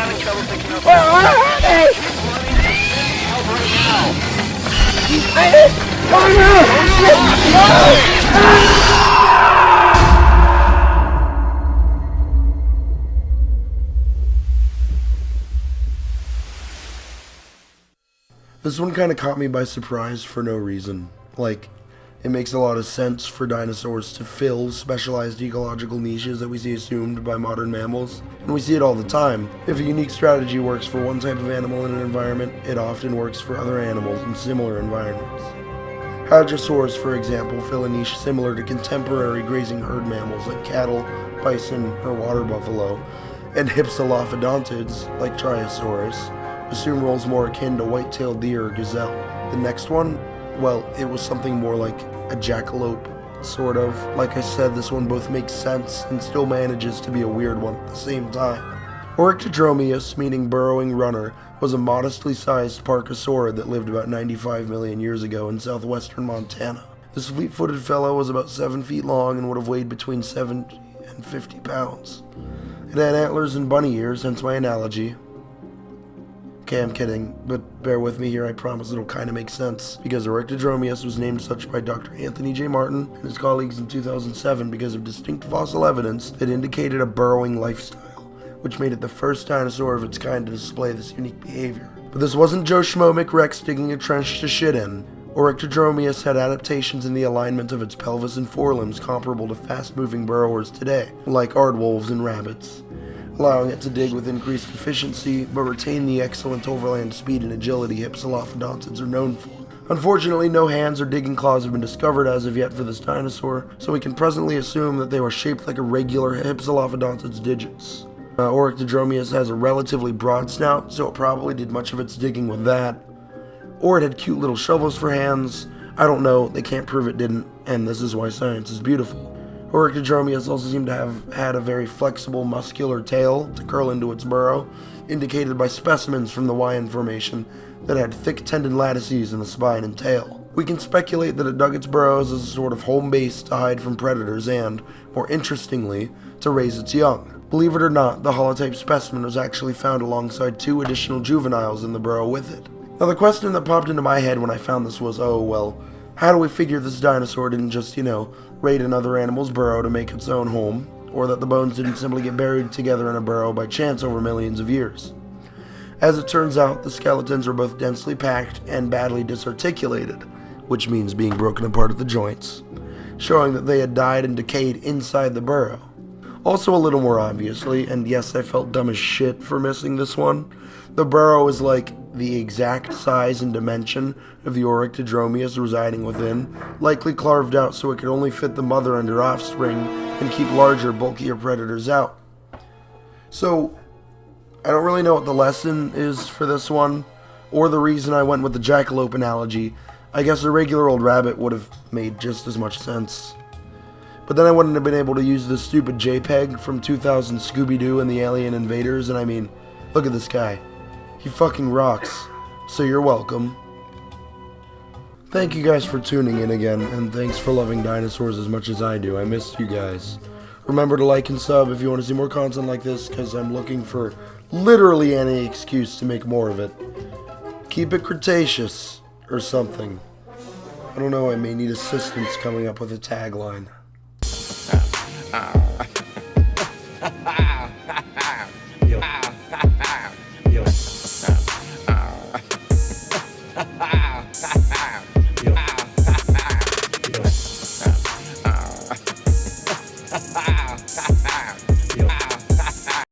having trouble picking up. Where are they? Help right now. Oh no! This one kind of caught me by surprise for no reason. Like, it makes a lot of sense for dinosaurs to fill specialized ecological niches that we see assumed by modern mammals, and we see it all the time. If a unique strategy works for one type of animal in an environment, it often works for other animals in similar environments. Hadrosaurs, for example, fill a niche similar to contemporary grazing herd mammals like cattle, bison, or water buffalo, and hypsilophodontids, like Triosaurus, assume roles more akin to white-tailed deer or gazelle. The next one, well, it was something more like a jackalope, sort of. Like I said, this one both makes sense and still manages to be a weird one at the same time. Oryctodromeus, meaning burrowing runner, was a modestly sized parkasaurid that lived about 95 million years ago in southwestern Montana. This fleet-footed fellow was about 7 feet long and would have weighed between 70 and 50 pounds. It had antlers and bunny ears, hence my analogy. Okay, I'm kidding, but bear with me here, I promise it'll kind of make sense, because Oryctodromeus was named such by Dr. Anthony J. Martin and his colleagues in 2007 because of distinct fossil evidence that indicated a burrowing lifestyle, which made it the first dinosaur of its kind to display this unique behavior. But this wasn't Joe Schmo McRex digging a trench to shit in. Oryctodromeus had adaptations in the alignment of its pelvis and forelimbs comparable to fast-moving burrowers today, like aardwolves and rabbits, allowing it to dig with increased efficiency, but retain the excellent overland speed and agility hypsilophodontids are known for. Unfortunately, no hands or digging claws have been discovered as of yet for this dinosaur, so we can presently assume that they were shaped like a regular hypsilophodontid's digits. Oryctodromeus has a relatively broad snout, so it probably did much of its digging with that. Or it had cute little shovels for hands. I don't know, they can't prove it didn't, and this is why science is beautiful. Oryctodromeus also seemed to have had a very flexible muscular tail to curl into its burrow, indicated by specimens from the Hawaiian Formation that had thick tendon lattices in the spine and tail. We can speculate that it dug its burrows as a sort of home base to hide from predators and, more interestingly, to raise its young. Believe it or not, the holotype specimen was actually found alongside 2 additional juveniles in the burrow with it. Now the question that popped into my head when I found this was, oh well, how do we figure this dinosaur didn't just, raid another animal's burrow to make its own home, or that the bones didn't simply get buried together in a burrow by chance over millions of years? As it turns out, the skeletons were both densely packed and badly disarticulated, which means being broken apart at the joints, showing that they had died and decayed inside the burrow. Also a little more obviously, and yes, I felt dumb as shit for missing this one, the burrow is like the exact size and dimension of the Oryctodromeus residing within, likely carved out so it could only fit the mother and her offspring and keep larger, bulkier predators out. So, I don't really know what the lesson is for this one, or the reason I went with the jackalope analogy. I guess a regular old rabbit would have made just as much sense. But then I wouldn't have been able to use this stupid JPEG from 2000 Scooby-Doo and the Alien Invaders, and I mean, look at this guy. He fucking rocks. So you're welcome. Thank you guys for tuning in again, and thanks for loving dinosaurs as much as I do. I missed you guys. Remember to like and sub if you want to see more content like this, because I'm looking for literally any excuse to make more of it. Keep it Cretaceous, or something. I don't know, I may need assistance coming up with a tagline. Yo.